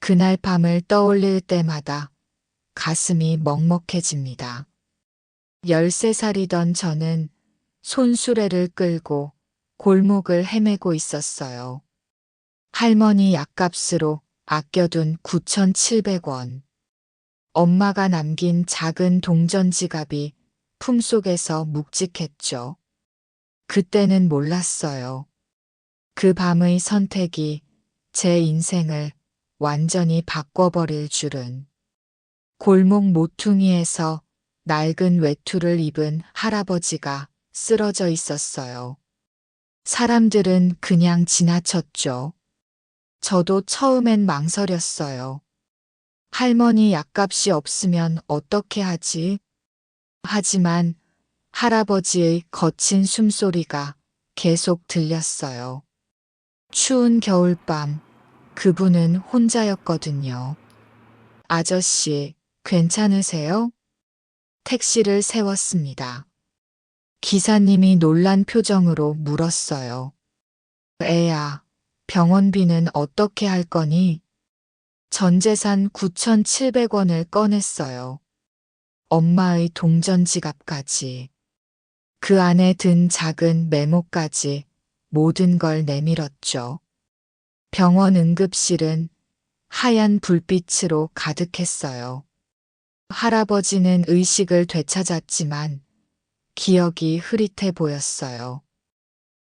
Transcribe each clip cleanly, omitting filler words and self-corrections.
그날 밤을 떠올릴 때마다 가슴이 먹먹해집니다. 13살이던 저는 손수레를 끌고 골목을 헤매고 있었어요. 할머니 약값으로 아껴둔 9,700원. 엄마가 남긴 작은 동전 지갑이 품속에서 묵직했죠. 그때는 몰랐어요. 그 밤의 선택이 제 인생을 완전히 바꿔버릴 줄은. 골목 모퉁이에서 낡은 외투를 입은 할아버지가 쓰러져 있었어요. 사람들은 그냥 지나쳤죠. 저도 처음엔 망설였어요. 할머니 약값이 없으면 어떻게 하지? 하지만 할아버지의 거친 숨소리가 계속 들렸어요. 추운 겨울밤, 그분은 혼자였거든요. 아저씨, 괜찮으세요? 택시를 세웠습니다. 기사님이 놀란 표정으로 물었어요. 애야, 병원비는 어떻게 할 거니? 전 재산 9,700원을 꺼냈어요. 엄마의 동전 지갑까지. 그 안에 든 작은 메모까지 모든 걸 내밀었죠. 병원 응급실은 하얀 불빛으로 가득했어요. 할아버지는 의식을 되찾았지만 기억이 흐릿해 보였어요.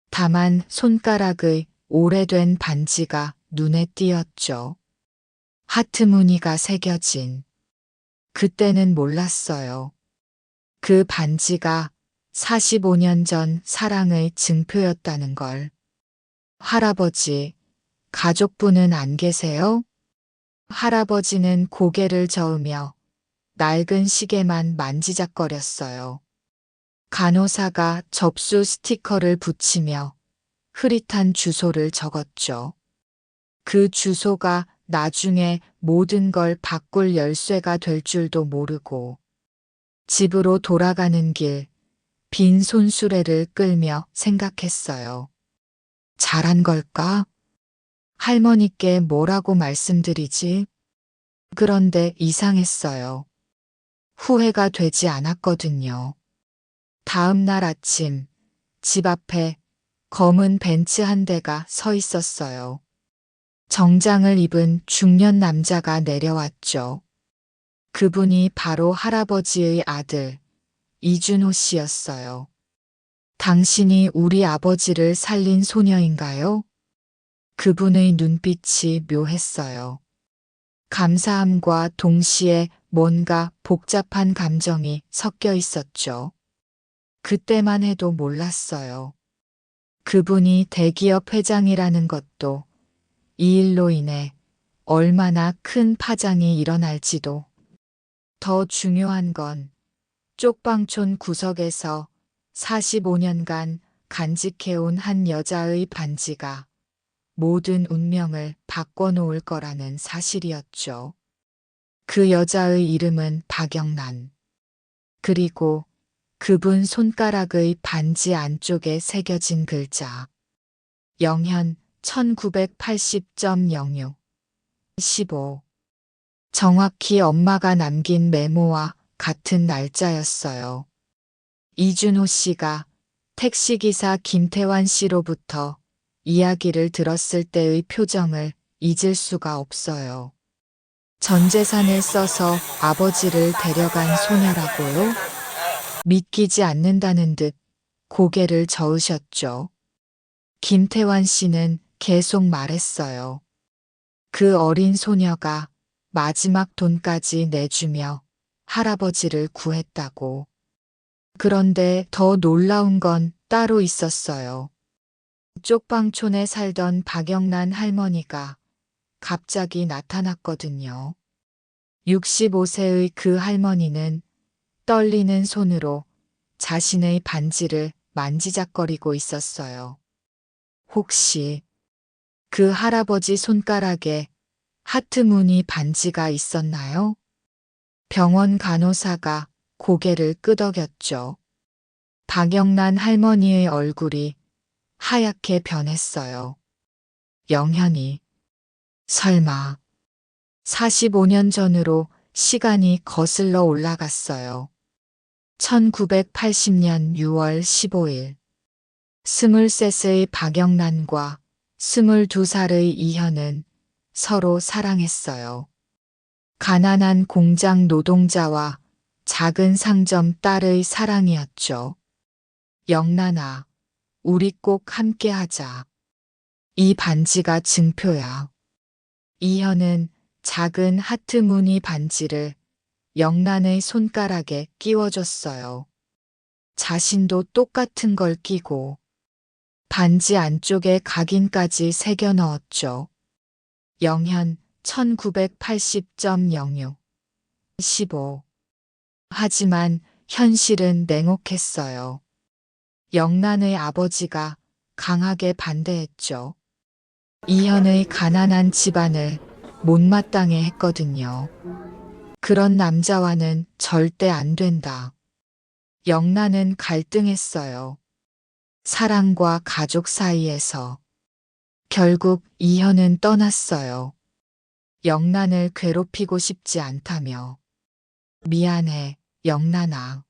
다만 손가락의 오래된 반지가 눈에 띄었죠. 하트 무늬가 새겨진. 그때는 몰랐어요. 그 반지가 45년 전 사랑의 증표였다는 걸. 할아버지, 가족분은 안 계세요? 할아버지는 고개를 저으며 낡은 시계만 만지작거렸어요. 간호사가 접수 스티커를 붙이며 흐릿한 주소를 적었죠. 그 주소가 나중에 모든 걸 바꿀 열쇠가 될 줄도 모르고 집으로 돌아가는 길 빈 손수레를 끌며 생각했어요. 잘한 걸까? 할머니께 뭐라고 말씀드리지? 그런데 이상했어요. 후회가 되지 않았거든요. 다음 날 아침 집 앞에 검은 벤츠 한 대가 서 있었어요. 정장을 입은 중년 남자가 내려왔죠. 그분이 바로 할아버지의 아들 이준호 씨였어요. 당신이 우리 아버지를 살린 소녀인가요? 그분의 눈빛이 묘했어요. 감사함과 동시에 뭔가 복잡한 감정이 섞여 있었죠. 그때만 해도 몰랐어요. 그분이 대기업 회장이라는 것도, 이 일로 인해 얼마나 큰 파장이 일어날지도. 더 중요한 건 쪽방촌 구석에서 45년간 간직해온 한 여자의 반지가 모든 운명을 바꿔놓을 거라는 사실이었죠. 그 여자의 이름은 박영란. 그리고 그분 손가락의 반지 안쪽에 새겨진 글자. 영현 1980.06 15. 정확히 엄마가 남긴 메모와 같은 날짜였어요. 이준호 씨가 택시기사 김태환 씨로부터 이야기를 들었을 때의 표정을 잊을 수가 없어요. 전 재산을 써서 아버지를 데려간 소녀라고요? 믿기지 않는다는 듯 고개를 저으셨죠. 김태환 씨는 계속 말했어요. 그 어린 소녀가 마지막 돈까지 내주며 할아버지를 구했다고. 그런데 더 놀라운 건 따로 있었어요. 쪽방촌에 살던 박영란 할머니가 갑자기 나타났거든요. 65세의 그 할머니는 떨리는 손으로 자신의 반지를 만지작거리고 있었어요. 혹시 그 할아버지 손가락에 하트 무늬 반지가 있었나요? 병원 간호사가 고개를 끄덕였죠. 박영란 할머니의 얼굴이 하얗게 변했어요. 영현이, 설마. 45년 전으로 시간이 거슬러 올라갔어요. 1980년 6월 15일. 23의 박영란과 22살의 이현은 서로 사랑했어요. 가난한 공장 노동자와 작은 상점 딸의 사랑이었죠. 영란아, 우리 꼭 함께 하자. 이 반지가 증표야. 이현은 작은 하트 무늬 반지를 영란의 손가락에 끼워줬어요. 자신도 똑같은 걸 끼고 반지 안쪽에 각인까지 새겨 넣었죠. 영현 1980.06 15. 하지만 현실은 냉혹했어요. 영란의 아버지가 강하게 반대했죠. 이현의 가난한 집안을 못마땅해 했거든요. 그런 남자와는 절대 안 된다. 영란은 갈등했어요. 사랑과 가족 사이에서. 결국 이현은 떠났어요. 영란을 괴롭히고 싶지 않다며. 미안해, 영란아.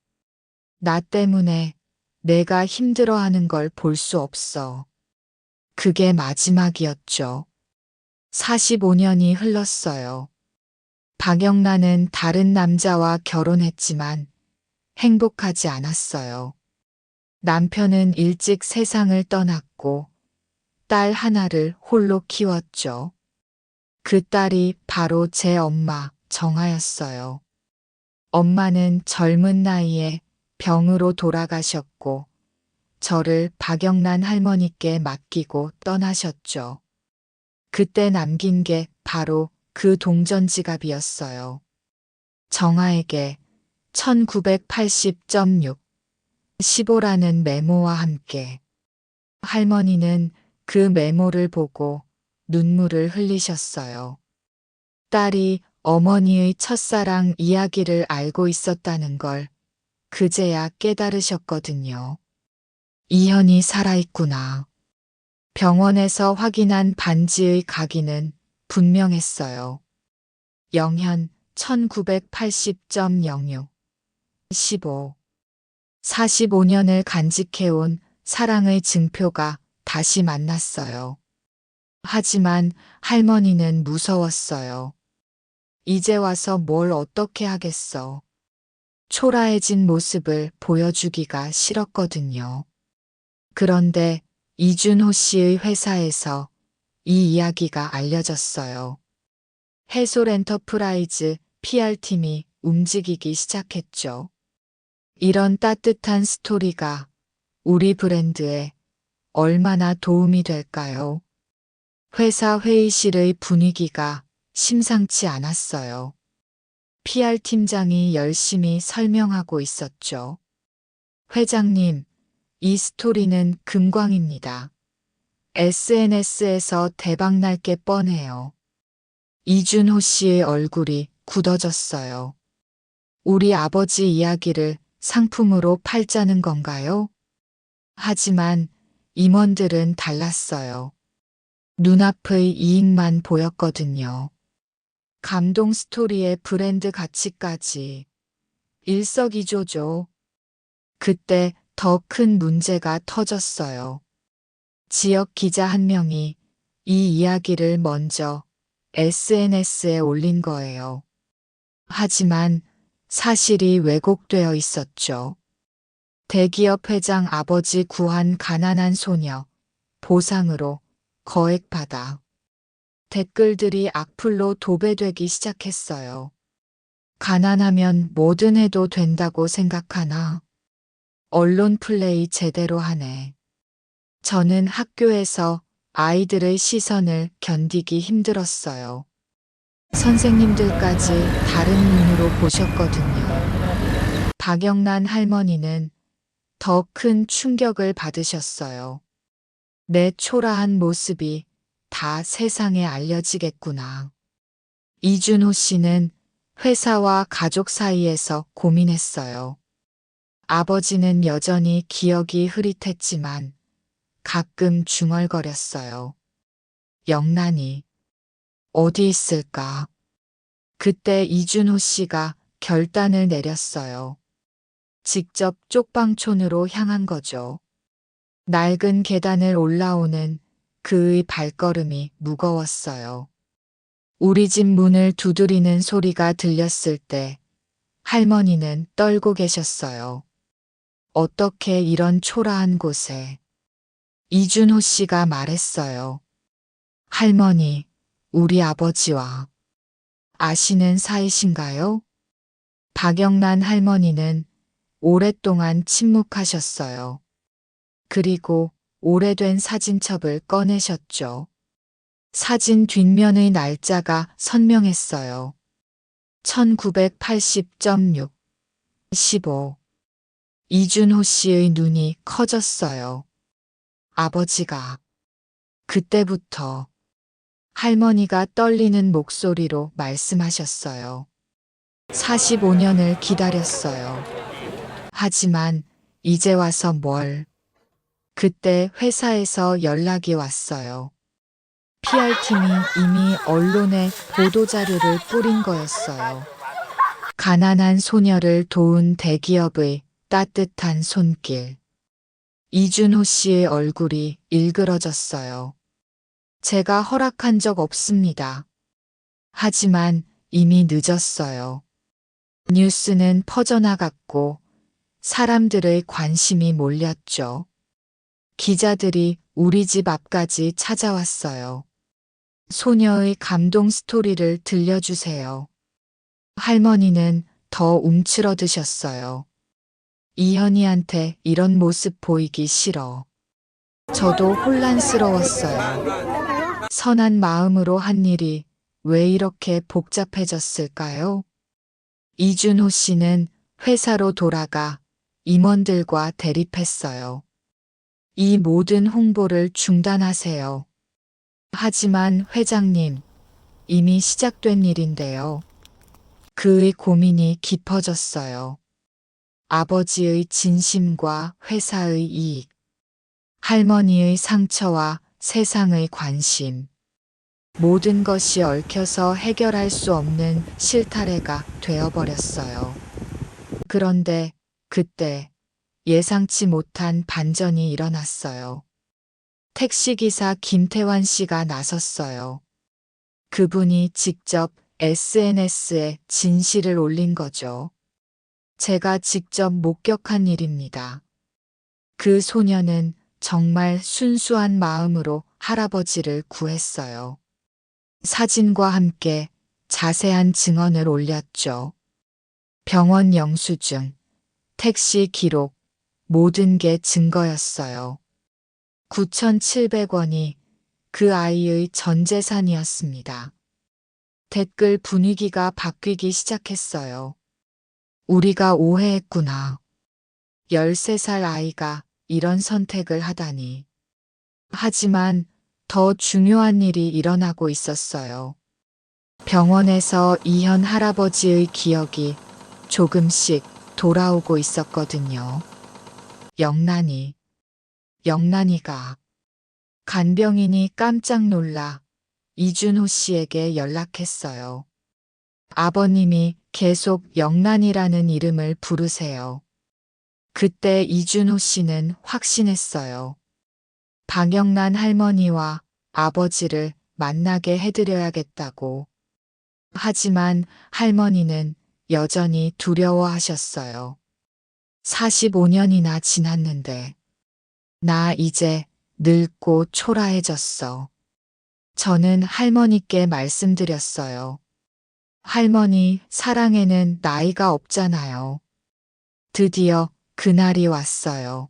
나 때문에 내가 힘들어하는 걸 볼 수 없어. 그게 마지막이었죠. 45년이 흘렀어요. 박영란은 다른 남자와 결혼했지만 행복하지 않았어요. 남편은 일찍 세상을 떠났고 딸 하나를 홀로 키웠죠. 그 딸이 바로 제 엄마 정아였어요. 엄마는 젊은 나이에 병으로 돌아가셨고 저를 박영란 할머니께 맡기고 떠나셨죠. 그때 남긴 게 바로 그 동전 지갑이었어요. 정아에게 1980.6 15라는 메모와 함께. 할머니는 그 메모를 보고 눈물을 흘리셨어요. 딸이 어머니의 첫사랑 이야기를 알고 있었다는 걸 그제야 깨달으셨거든요. 이현이 살아있구나. 병원에서 확인한 반지의 각인은 분명했어요. 영현 1980.06 15. 45년을 간직해온 사랑의 증표가 다시 만났어요. 하지만 할머니는 무서웠어요. 이제 와서 뭘 어떻게 하겠어. 초라해진 모습을 보여주기가 싫었거든요. 그런데 이준호 씨의 회사에서 이 이야기가 알려졌어요. 해솔 엔터프라이즈 PR팀이 움직이기 시작했죠. 이런 따뜻한 스토리가 우리 브랜드에 얼마나 도움이 될까요? 회사 회의실의 분위기가 심상치 않았어요. PR팀장이 열심히 설명하고 있었죠. 회장님, 이 스토리는 금광입니다. SNS에서 대박날 게 뻔해요. 이준호 씨의 얼굴이 굳어졌어요. 우리 아버지 이야기를 상품으로 팔자는 건가요? 하지만 임원들은 달랐어요. 눈앞의 이익만 보였거든요. 감동 스토리에 브랜드 가치까지. 일석이조죠. 그때 더 큰 문제가 터졌어요. 지역 기자 한 명이 이 이야기를 먼저 SNS에 올린 거예요. 하지만 사실이 왜곡되어 있었죠. 대기업 회장 아버지 구한 가난한 소녀, 보상으로 거액받아. 댓글들이 악플로 도배되기 시작했어요. 가난하면 뭐든 해도 된다고 생각하나? 언론 플레이 제대로 하네. 저는 학교에서 아이들의 시선을 견디기 힘들었어요. 선생님들까지 다른 눈으로 보셨거든요. 박영란 할머니는 더 큰 충격을 받으셨어요. 내 초라한 모습이 다 세상에 알려지겠구나. 이준호 씨는 회사와 가족 사이에서 고민했어요. 아버지는 여전히 기억이 흐릿했지만 가끔 중얼거렸어요. 영란이 어디 있을까? 그때 이준호 씨가 결단을 내렸어요. 직접 쪽방촌으로 향한 거죠. 낡은 계단을 올라오는 그의 발걸음이 무거웠어요. 우리 집 문을 두드리는 소리가 들렸을 때 할머니는 떨고 계셨어요. 어떻게 이런 초라한 곳에? 이준호 씨가 말했어요. 할머니, 우리 아버지와 아시는 사이신가요? 박영란 할머니는 오랫동안 침묵하셨어요. 그리고 오래된 사진첩을 꺼내셨죠. 사진 뒷면의 날짜가 선명했어요. 1980.6 15 이준호 씨의 눈이 커졌어요. 아버지가 그때부터 할머니가 떨리는 목소리로 말씀하셨어요. 45년을 기다렸어요. 하지만 이제 와서 뭘? 그때 회사에서 연락이 왔어요. PR팀이 이미 언론에 보도자료를 뿌린 거였어요. 가난한 소녀를 도운 대기업의 따뜻한 손길. 이준호 씨의 얼굴이 일그러졌어요. 제가 허락한 적 없습니다. 하지만 이미 늦었어요. 뉴스는 퍼져나갔고 사람들의 관심이 몰렸죠. 기자들이 우리 집 앞까지 찾아왔어요. 소녀의 감동 스토리를 들려주세요. 할머니는 더 움츠러드셨어요. 이현이한테 이런 모습 보이기 싫어. 저도 혼란스러웠어요. 선한 마음으로 한 일이 왜 이렇게 복잡해졌을까요? 이준호 씨는 회사로 돌아가 임원들과 대립했어요. 이 모든 홍보를 중단하세요. 하지만 회장님, 이미 시작된 일인데요. 그의 고민이 깊어졌어요. 아버지의 진심과 회사의 이익, 할머니의 상처와 세상의 관심, 모든 것이 얽혀서 해결할 수 없는 실타래가 되어버렸어요. 그런데 그때 예상치 못한 반전이 일어났어요. 택시기사 김태환 씨가 나섰어요. 그분이 직접 SNS에 진실을 올린 거죠. 제가 직접 목격한 일입니다. 그 소녀는 정말 순수한 마음으로 할아버지를 구했어요. 사진과 함께 자세한 증언을 올렸죠. 병원 영수증, 택시 기록, 모든 게 증거였어요. 9,700원이 그 아이의 전 재산이었습니다. 댓글 분위기가 바뀌기 시작했어요. 우리가 오해했구나. 13살 아이가 이런 선택을 하다니. 하지만 더 중요한 일이 일어나고 있었어요. 병원에서 이현 할아버지의 기억이 조금씩 돌아오고 있었거든요. 영란이가 간병인이 깜짝 놀라 이준호 씨에게 연락했어요. 아버님이 계속 영란이라는 이름을 부르세요. 그때 이준호 씨는 확신했어요. 박영란 할머니와 아버지를 만나게 해드려야겠다고. 하지만 할머니는 여전히 두려워하셨어요. 45년이나 지났는데 나 이제 늙고 초라해졌어. 저는 할머니께 말씀드렸어요. 할머니, 사랑에는 나이가 없잖아요. 드디어 그날이 왔어요.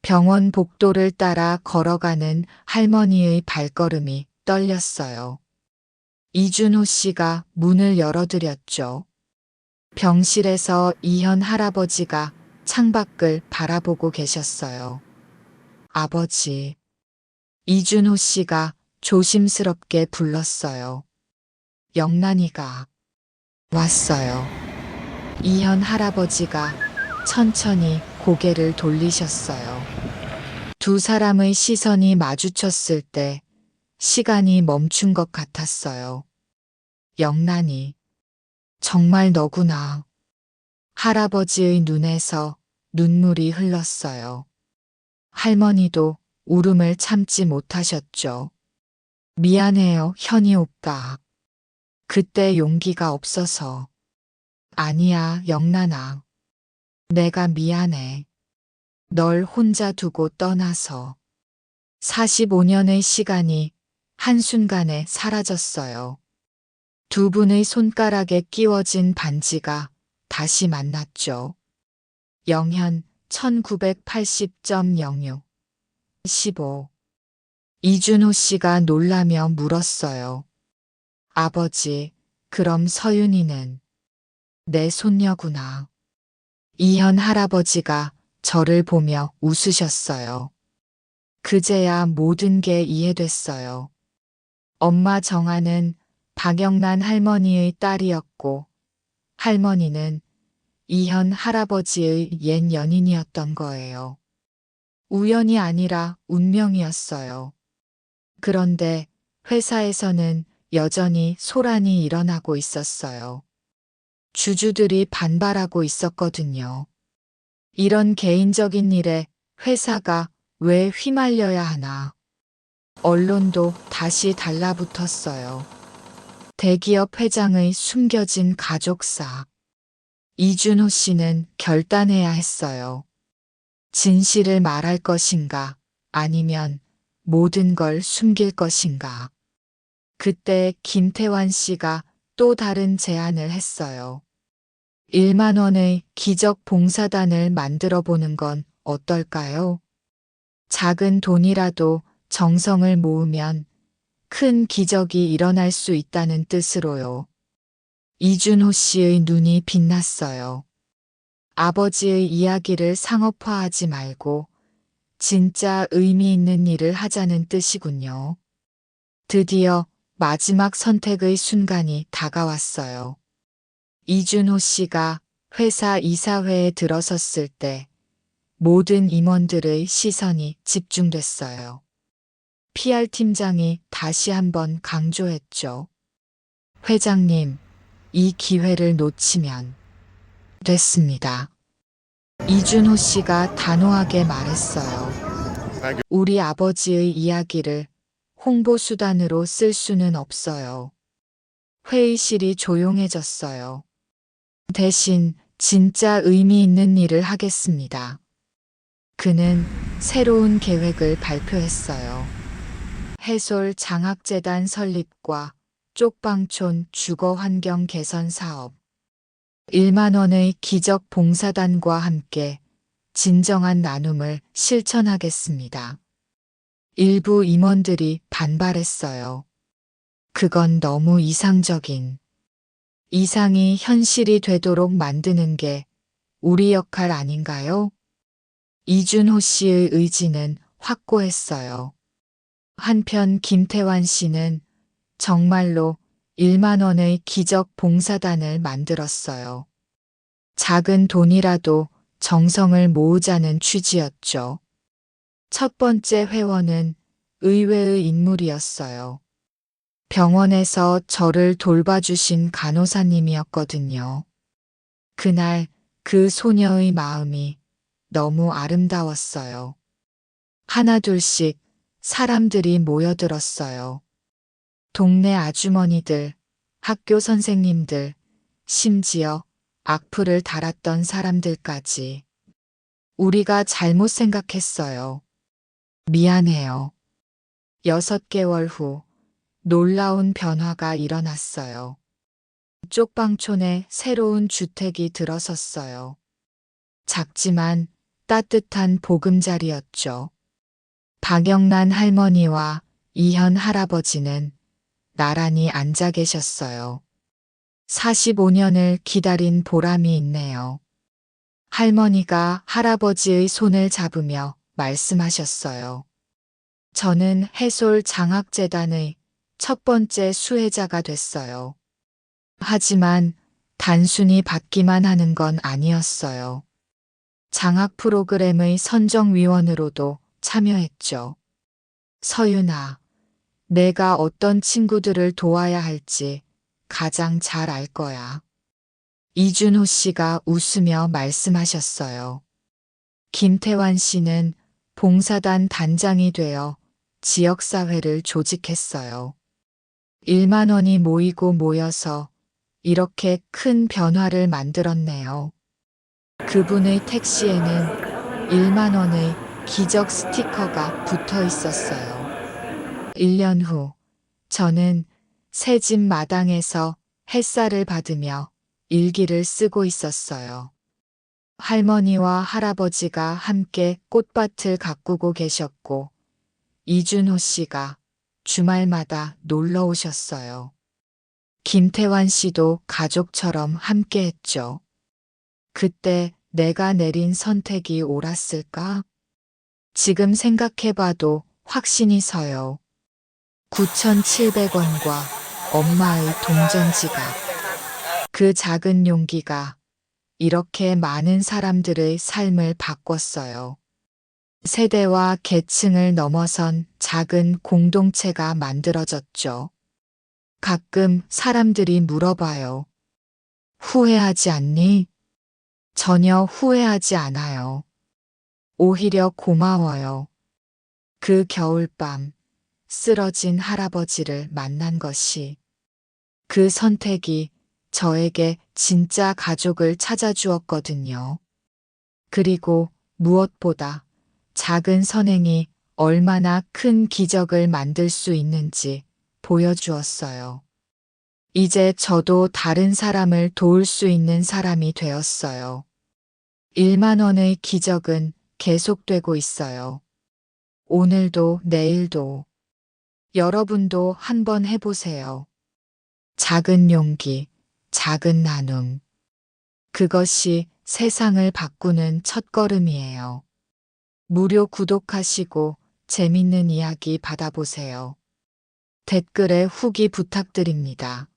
병원 복도를 따라 걸어가는 할머니의 발걸음이 떨렸어요. 이준호 씨가 문을 열어드렸죠. 병실에서 이현 할아버지가 창밖을 바라보고 계셨어요. 아버지. 이준호 씨가 조심스럽게 불렀어요. 영란이가 왔어요. 이현 할아버지가 천천히 고개를 돌리셨어요. 두 사람의 시선이 마주쳤을 때 시간이 멈춘 것 같았어요. 영란이, 정말 너구나. 할아버지의 눈에서 눈물이 흘렀어요. 할머니도 울음을 참지 못하셨죠. 미안해요, 현이 오빠. 그때 용기가 없어서. 아니야, 영란아. 내가 미안해. 널 혼자 두고 떠나서. 45년의 시간이 한순간에 사라졌어요. 두 분의 손가락에 끼워진 반지가 다시 만났죠. 영현 1980.06 15 이준호 씨가 놀라며 물었어요. 아버지, 그럼 서윤이는 내 손녀구나. 이현 할아버지가 저를 보며 웃으셨어요. 그제야 모든 게 이해됐어요. 엄마 정아는 박영란 할머니의 딸이었고 할머니는 이현 할아버지의 옛 연인이었던 거예요. 우연이 아니라 운명이었어요. 그런데 회사에서는 여전히 소란이 일어나고 있었어요. 주주들이 반발하고 있었거든요. 이런 개인적인 일에 회사가 왜 휘말려야 하나. 언론도 다시 달라붙었어요. 대기업 회장의 숨겨진 가족사. 이준호 씨는 결단해야 했어요. 진실을 말할 것인가, 아니면 모든 걸 숨길 것인가. 그때 김태환 씨가 또 다른 제안을 했어요. 1만 원의 기적 봉사단을 만들어 보는 건 어떨까요? 작은 돈이라도 정성을 모으면 큰 기적이 일어날 수 있다는 뜻으로요. 이준호 씨의 눈이 빛났어요. 아버지의 이야기를 상업화하지 말고 진짜 의미 있는 일을 하자는 뜻이군요. 드디어 마지막 선택의 순간이 다가왔어요. 이준호 씨가 회사 이사회에 들어섰을 때 모든 임원들의 시선이 집중됐어요. PR팀장이 다시 한번 강조했죠. 회장님, 이 기회를 놓치면 됐습니다. 이준호 씨가 단호하게 말했어요. 우리 아버지의 이야기를 홍보수단으로 쓸 수는 없어요. 회의실이 조용해졌어요. 대신 진짜 의미 있는 일을 하겠습니다. 그는 새로운 계획을 발표했어요. 해솔 장학재단 설립과 쪽방촌 주거 환경 개선 사업. 1만 원의 기적 봉사단과 함께 진정한 나눔을 실천하겠습니다. 일부 임원들이 반발했어요. 그건 너무 이상적인. 이상이 현실이 되도록 만드는 게 우리 역할 아닌가요? 이준호 씨의 의지는 확고했어요. 한편 김태환 씨는 정말로 1만 원의 기적 봉사단을 만들었어요. 작은 돈이라도 정성을 모으자는 취지였죠. 첫 번째 회원은 의외의 인물이었어요. 병원에서 저를 돌봐주신 간호사님이었거든요. 그날 그 소녀의 마음이 너무 아름다웠어요. 하나둘씩 사람들이 모여들었어요. 동네 아주머니들, 학교 선생님들, 심지어 악플을 달았던 사람들까지. 우리가 잘못 생각했어요. 미안해요. 6개월 후 놀라운 변화가 일어났어요. 쪽방촌에 새로운 주택이 들어섰어요. 작지만 따뜻한 보금자리였죠. 박영란 할머니와 이현 할아버지는 나란히 앉아 계셨어요. 45년을 기다린 보람이 있네요. 할머니가 할아버지의 손을 잡으며 말씀하셨어요. 저는 해솔 장학재단의 첫 번째 수혜자가 됐어요. 하지만 단순히 받기만 하는 건 아니었어요. 장학 프로그램의 선정위원으로도 참여했죠. 서윤아, 내가 어떤 친구들을 도와야 할지 가장 잘 알 거야. 이준호 씨가 웃으며 말씀하셨어요. 김태환 씨는 봉사단 단장이 되어 지역사회를 조직했어요. 1만 원이 모이고 모여서 이렇게 큰 변화를 만들었네요. 그분의 택시에는 1만 원의 기적 스티커가 붙어 있었어요. 1년 후, 저는 새 집 마당에서 햇살을 받으며 일기를 쓰고 있었어요. 할머니와 할아버지가 함께 꽃밭을 가꾸고 계셨고, 이준호 씨가 주말마다 놀러 오셨어요. 김태환 씨도 가족처럼 함께 했죠. 그때 내가 내린 선택이 옳았을까? 지금 생각해봐도 확신이 서요. 9,700원과 엄마의 동전 지갑. 그 작은 용기가 이렇게 많은 사람들의 삶을 바꿨어요. 세대와 계층을 넘어선 작은 공동체가 만들어졌죠. 가끔 사람들이 물어봐요. 후회하지 않니? 전혀 후회하지 않아요. 오히려 고마워요. 그 겨울밤 쓰러진 할아버지를 만난 것이, 그 선택이 저에게 진짜 가족을 찾아주었거든요. 그리고 무엇보다 작은 선행이 얼마나 큰 기적을 만들 수 있는지 보여주었어요. 이제 저도 다른 사람을 도울 수 있는 사람이 되었어요. 1만 원의 기적은 계속되고 있어요. 오늘도 내일도. 여러분도 한번 해보세요. 작은 용기, 작은 나눔. 그것이 세상을 바꾸는 첫걸음이에요. 무료 구독하시고 재밌는 이야기 받아보세요. 댓글에 후기 부탁드립니다.